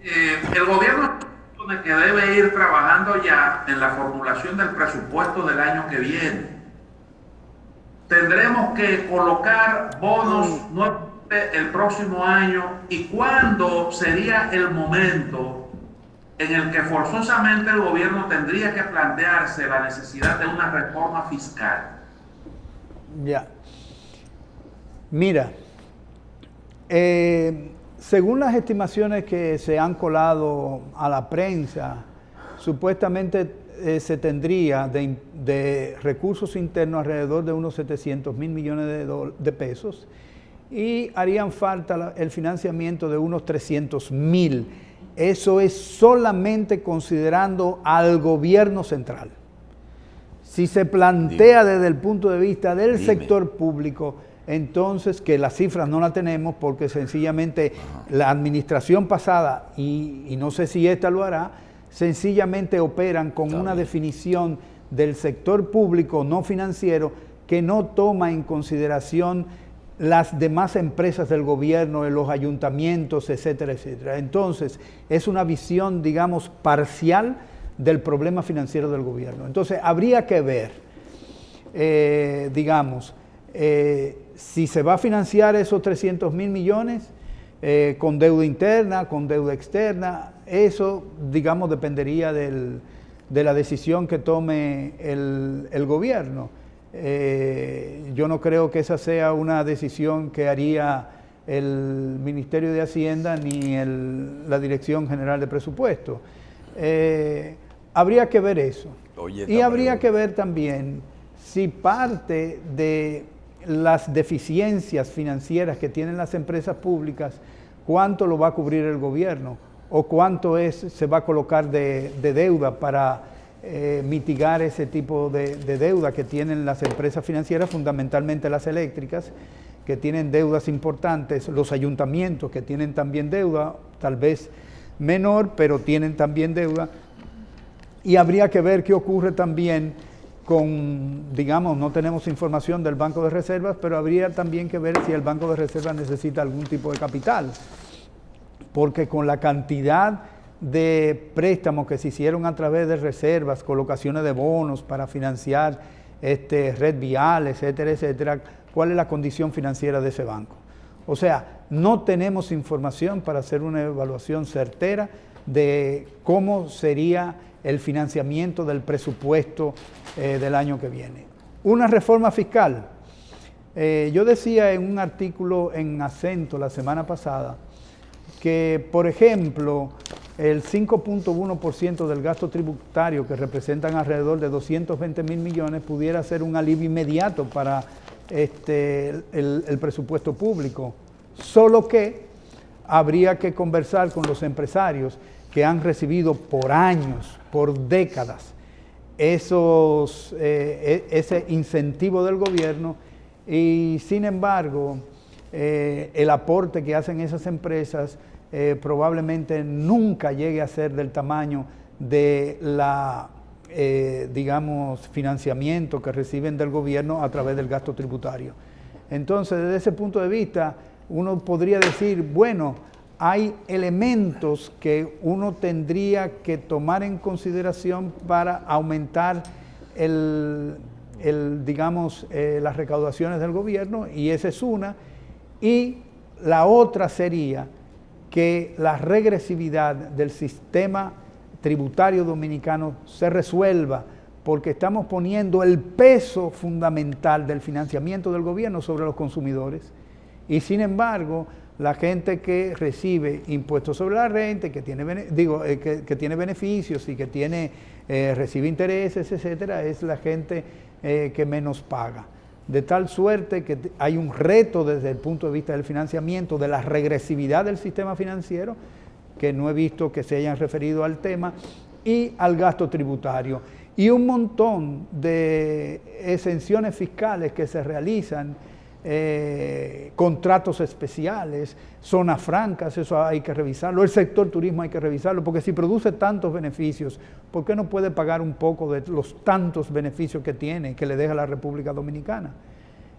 El gobierno que debe ir trabajando ya en la formulación del presupuesto del año que viene. Tendremos que colocar bonos nuevamente el próximo año, y cuándo sería el momento en el que forzosamente el gobierno tendría que plantearse la necesidad de una reforma fiscal. Ya. Mira, según las estimaciones que se han colado a la prensa, supuestamente se tendría de recursos internos alrededor de unos 700 mil millones de pesos y harían falta el financiamiento de unos 300 mil. Eso es solamente considerando al gobierno central. Si se plantea desde el punto de vista del sector público, entonces que las cifras no las tenemos porque sencillamente la administración pasada, y no sé si esta lo hará, sencillamente operan con una definición del sector público no financiero que no toma en consideración las demás empresas del gobierno, los ayuntamientos, etcétera, etcétera. Entonces, es una visión, digamos, parcial del problema financiero del gobierno. Entonces, habría que ver, si se va a financiar esos 300 mil millones con deuda interna, con deuda externa, eso, digamos, dependería de la decisión que tome el gobierno. Yo no creo que esa sea una decisión que haría el Ministerio de Hacienda ni la Dirección General de Presupuesto. Habría que ver eso. Y habría que ver también si parte de las deficiencias financieras que tienen las empresas públicas, cuánto lo va a cubrir el gobierno o cuánto se va a colocar de deuda para mitigar ese tipo de deuda que tienen las empresas financieras, fundamentalmente las eléctricas, que tienen deudas importantes, los ayuntamientos que tienen también deuda, tal vez menor, pero tienen también deuda. Y habría que ver qué ocurre también con, digamos, no tenemos información del Banco de Reservas, pero habría también que ver si el Banco de Reservas necesita algún tipo de capital, porque con la cantidad de préstamos que se hicieron a través de reservas, colocaciones de bonos para financiar red vial, etcétera, etcétera, ¿cuál es la condición financiera de ese banco? O sea, no tenemos información para hacer una evaluación certera de cómo sería el financiamiento del presupuesto del año que viene. Una reforma fiscal. Yo decía en un artículo en Acento la semana pasada que, por ejemplo, el 5.1% del gasto tributario, que representan alrededor de 220 mil millones, pudiera ser un alivio inmediato para el presupuesto público. Solo que habría que conversar con los empresarios que han recibido por años, por décadas, ese incentivo del gobierno y, sin embargo, el aporte que hacen esas empresas probablemente nunca llegue a ser del tamaño de financiamiento que reciben del gobierno a través del gasto tributario. Entonces, desde ese punto de vista, uno podría decir, bueno, hay elementos que uno tendría que tomar en consideración para aumentar las recaudaciones del gobierno, y esa es una. Y la otra sería que la regresividad del sistema tributario dominicano se resuelva, porque estamos poniendo el peso fundamental del financiamiento del gobierno sobre los consumidores. Y sin embargo, la gente que recibe impuestos sobre la renta, que tiene beneficios y que recibe intereses, etcétera, es la gente que menos paga. De tal suerte que hay un reto desde el punto de vista del financiamiento, de la regresividad del sistema financiero, que no he visto que se hayan referido al tema, y al gasto tributario. Y un montón de exenciones fiscales que se realizan, contratos especiales, zonas francas, eso hay que revisarlo, el sector turismo hay que revisarlo, porque si produce tantos beneficios, ¿por qué no puede pagar un poco de los tantos beneficios que tiene, que le deja la República Dominicana?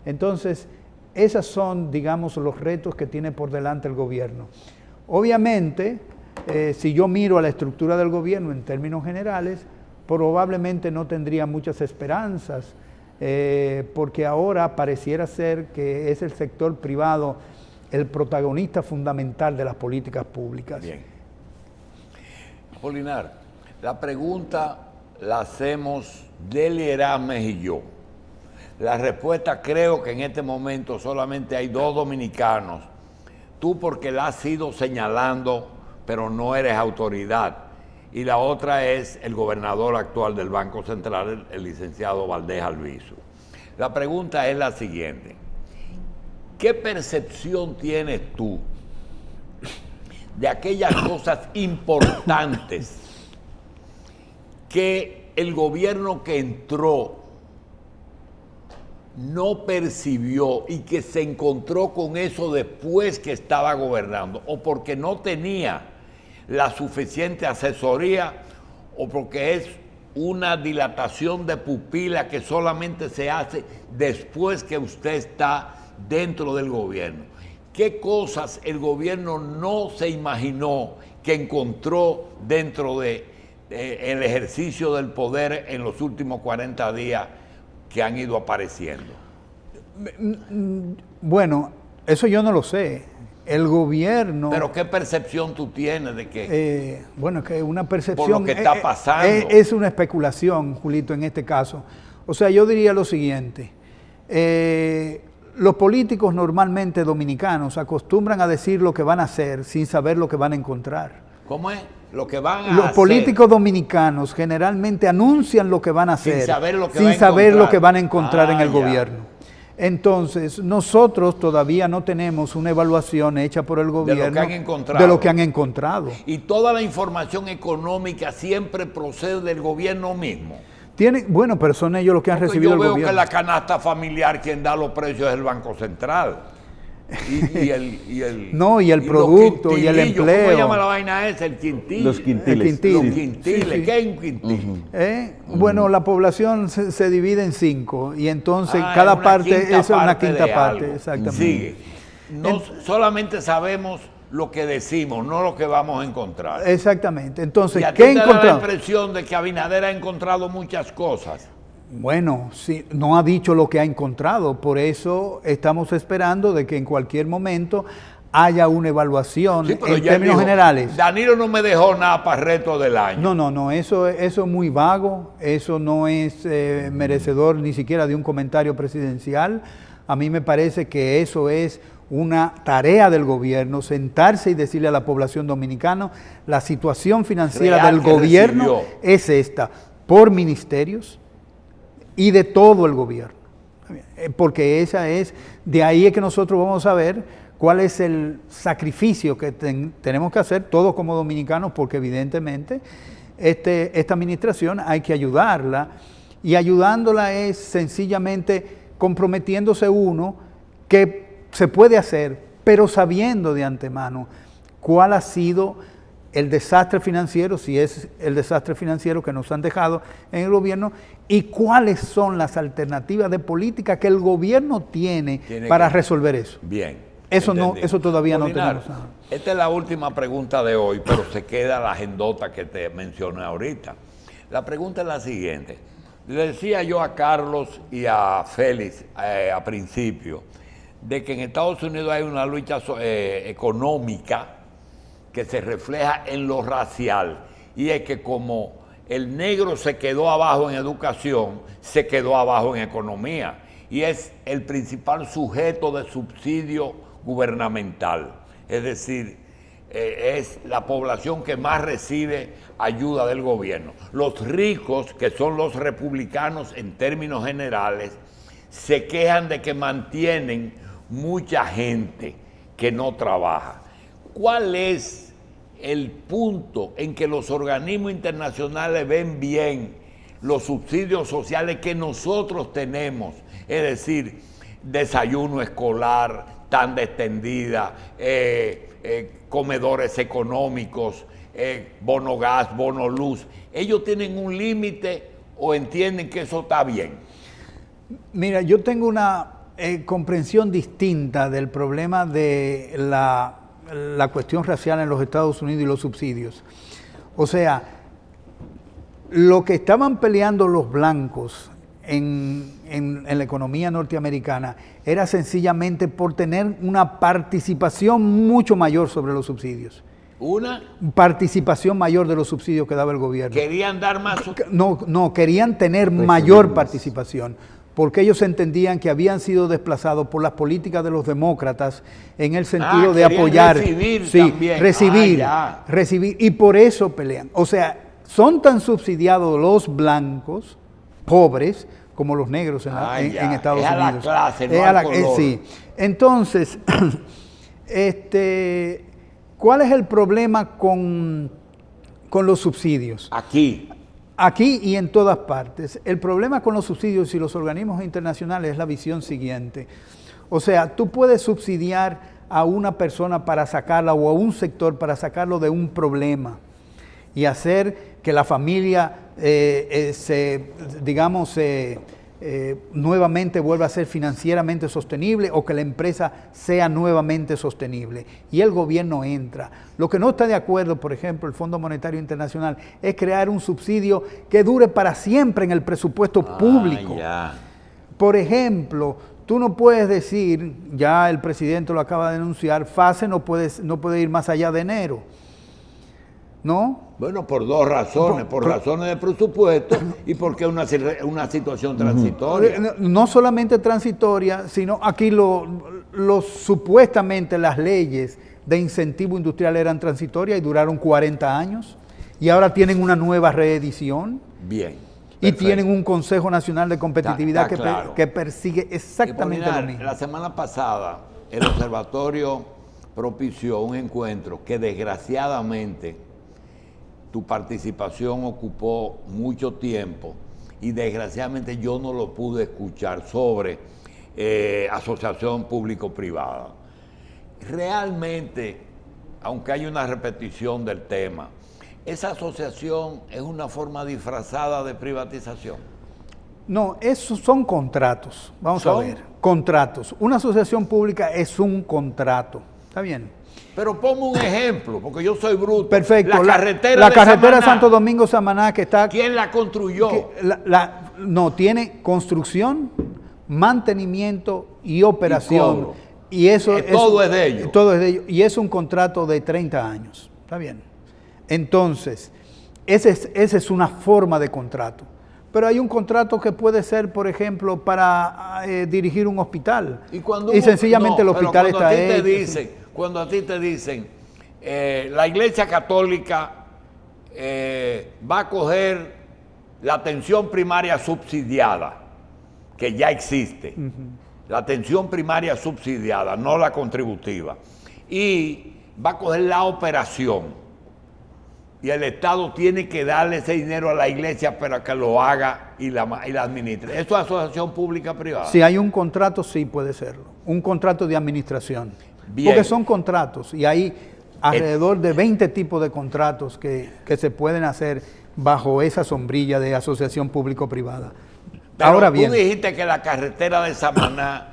Entonces, esos son, digamos, los retos que tiene por delante el gobierno. Obviamente, si yo miro a la estructura del gobierno en términos generales, probablemente no tendría muchas esperanzas, porque ahora pareciera ser que es el sector privado el protagonista fundamental de las políticas públicas. Bien. Apolinar, la pregunta la hacemos Deli Erames y yo. La respuesta creo que en este momento solamente hay dos dominicanos. Tú porque la has ido señalando, pero no eres autoridad. y la otra es el gobernador actual del Banco Central, el licenciado Valdés Albizu. La pregunta es la siguiente: ¿qué percepción tienes tú de aquellas cosas importantes que el gobierno que entró no percibió y que se encontró con eso después que estaba gobernando, o porque no tenía la suficiente asesoría, o porque es una dilatación de pupila que solamente se hace después que usted está dentro del gobierno? ¿Qué cosas el gobierno no se imaginó que encontró dentro de el ejercicio del poder en los últimos 40 días que han ido apareciendo? Bueno, eso yo no lo sé. El gobierno... Pero ¿qué percepción tú tienes de que...? Bueno, que una percepción... Por lo que está pasando. Es una especulación, Julito, en este caso. O sea, yo diría lo siguiente. Los políticos normalmente dominicanos acostumbran a decir lo que van a hacer sin saber lo que van a encontrar. ¿Cómo es? Lo que van a hacer. Los políticos dominicanos generalmente anuncian lo que van a hacer sin saber lo que van a encontrar en el ya. gobierno. Entonces, nosotros todavía no tenemos una evaluación hecha por el gobierno de lo que han encontrado. Y toda la información económica siempre procede del gobierno mismo. Bueno, pero son ellos los que han recibido el gobierno. Yo veo que la canasta familiar quien da los precios es el Banco Central. Y el producto y el empleo. ¿Cómo se llama la vaina esa? El quintil. Los quintiles. El quintil. Los quintiles. Sí. ¿Qué es un quintil? Bueno, la población se divide en 5 y entonces cada parte es una quinta parte. Exactamente. Sigue. No solamente sabemos lo que decimos, no lo que vamos a encontrar. Exactamente. Entonces, y a ti ¿qué te da encontramos? la impresión de que Abinader ha encontrado muchas cosas. Bueno, sí, no ha dicho lo que ha encontrado, por eso estamos esperando de que en cualquier momento haya una evaluación en términos generales. Danilo no me dejó nada para el resto del año. No, eso es muy vago, eso no es merecedor ni siquiera de un comentario presidencial. A mí me parece que eso es una tarea del gobierno, sentarse y decirle a la población dominicana, la situación financiera del gobierno es esta, por ministerios y de todo el gobierno. Porque de ahí es que nosotros vamos a ver cuál es el sacrificio que tenemos que hacer todos como dominicanos, porque evidentemente esta administración hay que ayudarla, y ayudándola es sencillamente comprometiéndose uno que se puede hacer, pero sabiendo de antemano cuál ha sido el desastre financiero, si es el desastre financiero que nos han dejado en el gobierno, y cuáles son las alternativas de política que el gobierno tiene para resolver eso. Bien. Eso todavía Molinar, no tenemos. Esta es la última pregunta de hoy, pero se queda la agendota que te mencioné ahorita. La pregunta es la siguiente. Le decía yo a Carlos y a Félix a principio de que en Estados Unidos hay una lucha económica que se refleja en lo racial, y es que como el negro se quedó abajo en educación, se quedó abajo en economía, y es el principal sujeto de subsidio gubernamental, es decir, es la población que más recibe ayuda del gobierno. Los ricos, que son los republicanos en términos generales, se quejan de que mantienen mucha gente que no trabaja. ¿Cuál es el punto en que los organismos internacionales ven bien los subsidios sociales que nosotros tenemos? Es decir, desayuno escolar, tanda extendida, comedores económicos, bono gas, bono luz. ¿Ellos tienen un límite o entienden que eso está bien? Mira, yo tengo una comprensión distinta del problema de la cuestión racial en los Estados Unidos y los subsidios. O sea, lo que estaban peleando los blancos en la economía norteamericana era sencillamente por tener una participación mucho mayor sobre los subsidios. ¿Una? Participación mayor de los subsidios que daba el gobierno. ¿Querían dar más? No, querían tener mayor participación. porque ellos entendían que habían sido desplazados por las políticas de los demócratas en el sentido de apoyar, recibir, y por eso pelean. O sea, son tan subsidiados los blancos, pobres, como los negros en Estados Unidos. A la clase, no al color. Sí. Entonces, ¿cuál es el problema con los subsidios? Aquí y en todas partes. El problema con los subsidios y los organismos internacionales es la visión siguiente. O sea, tú puedes subsidiar a una persona para sacarla o a un sector para sacarlo de un problema y hacer que la familia nuevamente vuelva a ser financieramente sostenible o que la empresa sea nuevamente sostenible. Y el gobierno entra. Lo que no está de acuerdo, por ejemplo, el Fondo Monetario Internacional, es crear un subsidio que dure para siempre en el presupuesto público. Por ejemplo, tú no puedes decir, ya el presidente lo acaba de denunciar, FASE no puede ir más allá de enero. ¿No? Bueno, por dos razones, por razones de presupuesto y porque es una situación transitoria. No solamente transitoria, sino aquí supuestamente las leyes de incentivo industrial eran transitorias y duraron 40 años y ahora tienen una nueva reedición. Bien. Y tienen un Consejo Nacional de Competitividad claro. que persigue exactamente lo mismo. La semana pasada el observatorio propició un encuentro que desgraciadamente tu participación ocupó mucho tiempo y desgraciadamente yo no lo pude escuchar sobre asociación público-privada. Realmente, aunque hay una repetición del tema, ¿esa asociación es una forma disfrazada de privatización? No, esos son contratos. Vamos a ver, contratos. Una asociación pública es un contrato. ¿Está bien? Pero ponme un ejemplo, porque yo soy bruto. Perfecto. La carretera Santo Domingo-Samaná que está... ¿Quién la construyó? No, tiene construcción, mantenimiento y operación. Y eso todo es de ellos. Todo es de ellos. Y es un contrato de 30 años. ¿Está bien? Entonces, esa es una forma de contrato. Pero hay un contrato que puede ser, por ejemplo, para dirigir un hospital. Y sencillamente el hospital está hecho. Cuando a ti te dicen, la Iglesia Católica va a coger la atención primaria subsidiada, que ya existe, la atención primaria subsidiada, no la contributiva, y va a coger la operación, y el Estado tiene que darle ese dinero a la Iglesia para que lo haga y la administre. ¿Eso es asociación pública-privada? Si hay un contrato, sí puede serlo, un contrato de administración. Bien. Porque son contratos y hay alrededor de 20 tipos de contratos que se pueden hacer bajo esa sombrilla de asociación público-privada. Ahora bien, tú dijiste que la carretera de Samaná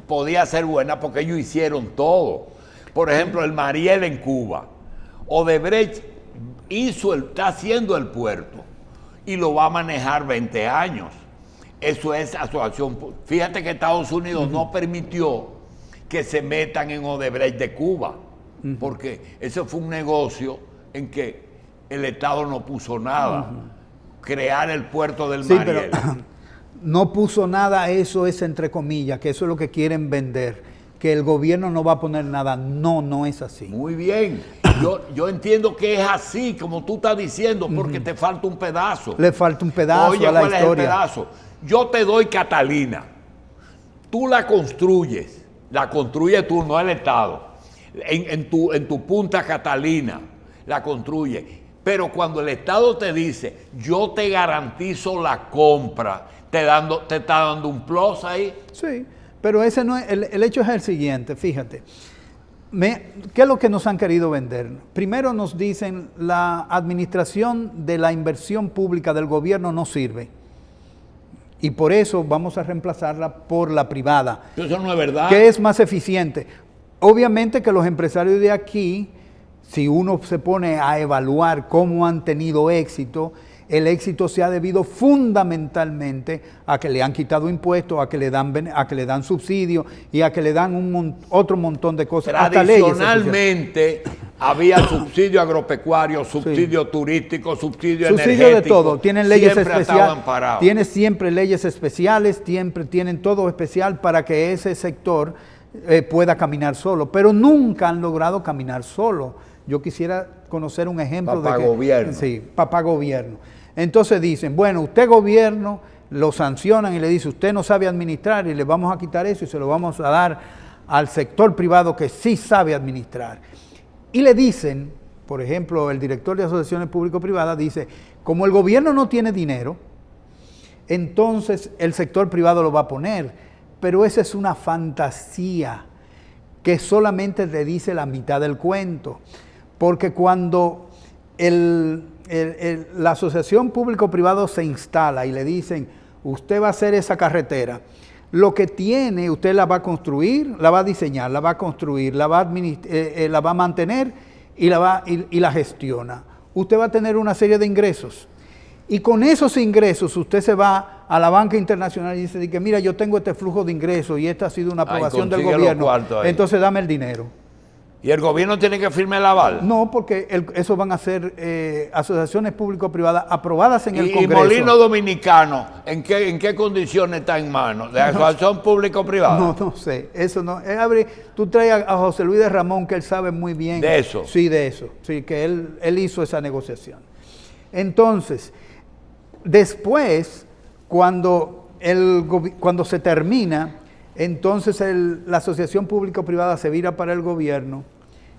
podía ser buena porque ellos hicieron todo. Por ejemplo, el Mariel en Cuba. Odebrecht está haciendo el puerto y lo va a manejar 20 años. Eso es asociación. Fíjate que Estados Unidos no permitió que se metan en Odebrecht de Cuba, porque ese fue un negocio en que el Estado no puso nada. Crear el puerto del Mariel. Pero no puso nada, eso es entre comillas, que eso es lo que quieren vender, que el gobierno no va a poner nada. No es así. Muy bien. Yo entiendo que es así, como tú estás diciendo, porque te falta un pedazo. Le falta un pedazo a la historia. ¿Cuál es el pedazo? Yo te doy Catalina. Tú la construyes tú, no el Estado. En tu punta Catalina la construye. Pero cuando el Estado te dice, yo te garantizo la compra, te está dando un plus ahí. Sí, pero ese no es, el hecho es el siguiente, fíjate. ¿Qué es lo que nos han querido vender? Primero nos dicen, la administración de la inversión pública del gobierno no sirve. Y por eso vamos a reemplazarla por la privada. Eso no es verdad. Que es más eficiente. Obviamente que los empresarios de aquí, si uno se pone a evaluar cómo han tenido éxito, el éxito se ha debido fundamentalmente a que le han quitado impuestos, a que le dan subsidios y a que le dan otro montón de cosas. Tradicionalmente, Había subsidio agropecuario, subsidio turístico, subsidio energético. Subsidio de todo. Tienen leyes siempre especiales. amparados. Tiene siempre leyes especiales, siempre tienen todo especial para que ese sector pueda caminar solo. Pero nunca han logrado caminar solo. Yo quisiera conocer un ejemplo Papá de que, gobierno. Sí, papá gobierno. Entonces dicen, bueno, usted gobierno, lo sancionan y le dice, usted no sabe administrar y le vamos a quitar eso y se lo vamos a dar al sector privado que sí sabe administrar. Y le dicen, por ejemplo, el director de asociaciones público-privadas dice, como el gobierno no tiene dinero, entonces el sector privado lo va a poner. Pero esa es una fantasía que solamente le dice la mitad del cuento. Porque cuando la asociación público-privado se instala y le dicen, usted va a hacer esa carretera, lo que tiene, usted la va a construir, la va a diseñar, la va a construir, la va a mantener y la gestiona. Usted va a tener una serie de ingresos. Y con esos ingresos usted se va a la banca internacional y dice que mira, yo tengo este flujo de ingresos y esta ha sido una aprobación del gobierno, entonces dame el dinero. ¿Y el gobierno tiene que firmar el aval? No, porque eso van a ser asociaciones público-privadas aprobadas en el Congreso. ¿Y Molino Dominicano, en qué condiciones está en manos? ¿De asociación público-privada? No sé, eso no. Tú traes a José Luis de Ramón, que él sabe muy bien. ¿De eso? Sí, de eso. Sí, que él hizo esa negociación. Entonces, después, cuando se termina, entonces la asociación público-privada se vira para el gobierno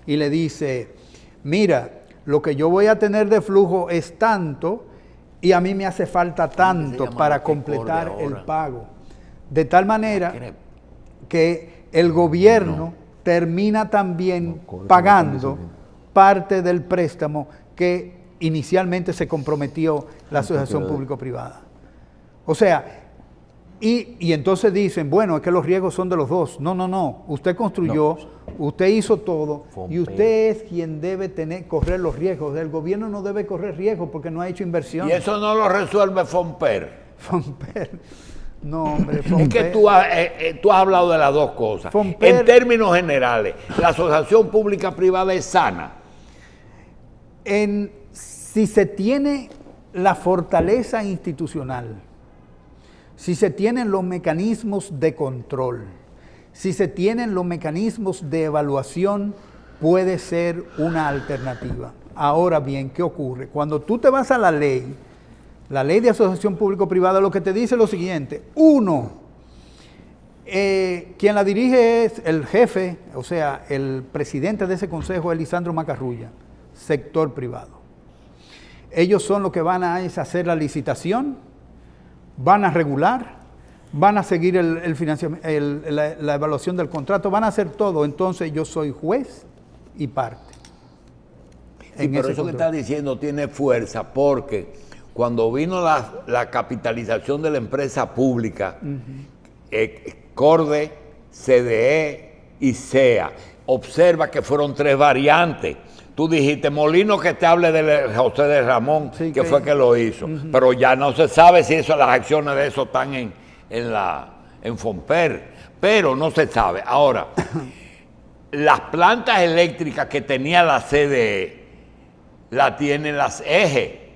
y le dice, mira, lo que yo voy a tener de flujo es tanto y a mí me hace falta tanto para completar el pago. De tal manera que el gobierno termina también pagando parte del préstamo que inicialmente se comprometió la asociación público-privada. O sea, y entonces dicen, bueno, es que los riesgos son de los dos. No. Usted construyó, usted hizo todo y usted es quien debe correr los riesgos. El gobierno no debe correr riesgos porque no ha hecho inversión. Y eso no lo resuelve Fomper. Fomper. No, hombre, Fomper. Es que tú has hablado de las dos cosas. Fomper, en términos generales, la asociación pública-privada es sana. Si se tiene la fortaleza institucional, si se tienen los mecanismos de control, si se tienen los mecanismos de evaluación, puede ser una alternativa. Ahora bien, ¿qué ocurre? Cuando tú te vas a la ley de asociación público-privada, lo que te dice es lo siguiente. Uno, quien la dirige es el jefe, o sea, el presidente de ese consejo es Lisandro Macarrulla, sector privado. Ellos son los que van a hacer la licitación, van a regular, van a seguir el financiamiento, la evaluación del contrato, van a hacer todo. Entonces yo soy juez y parte. Sí, pero eso que estás diciendo tiene fuerza porque cuando vino la capitalización de la empresa pública, CORDE, CDE y SEA, observa que fueron 3 variantes. Tú dijiste, Molino, que te hable de José de Ramón, sí, que fue que lo hizo. Pero ya no se sabe si las acciones de eso están en Fomper. Pero no se sabe. Ahora, las plantas eléctricas que tenía la CDE, la tienen las EGE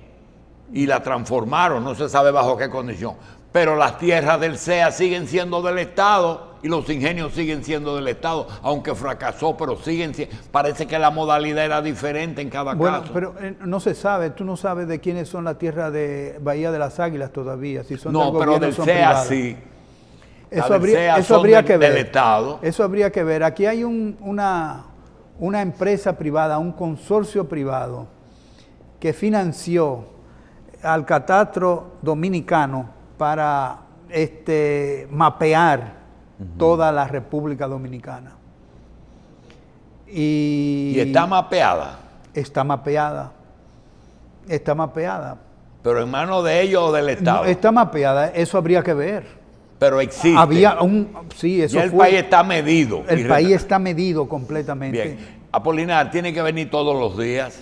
y la transformaron. No se sabe bajo qué condición. Pero las tierras del SEA siguen siendo del Estado y los ingenios siguen siendo del Estado, aunque fracasó, pero siguen siendo. Parece que la modalidad era diferente en cada caso. Pero no se sabe, tú no sabes de quiénes son las tierras de Bahía de las Águilas todavía. Si son no, del pero del son SEA privadas. sí. Eso habría que ver. Del Estado. Eso habría que ver. Aquí hay una empresa privada, un consorcio privado que financió al catastro dominicano para mapear toda la República Dominicana. ¿Y está mapeada? Está mapeada. Está mapeada. ¿Pero en manos de ellos o del Estado? No, está mapeada, eso habría que ver. Pero existe. Sí, eso el país está medido. El país está medido completamente. Bien. Apolinar, tiene que venir todos los días.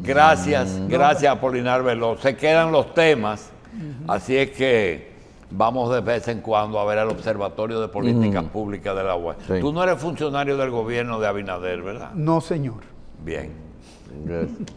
Gracias, gracias Apolinar Veloz. Se quedan los temas, así es que vamos de vez en cuando a ver al Observatorio de Políticas Públicas de la UAS. Sí. Tú no eres funcionario del gobierno de Abinader, ¿verdad? No, señor. Bien. Gracias.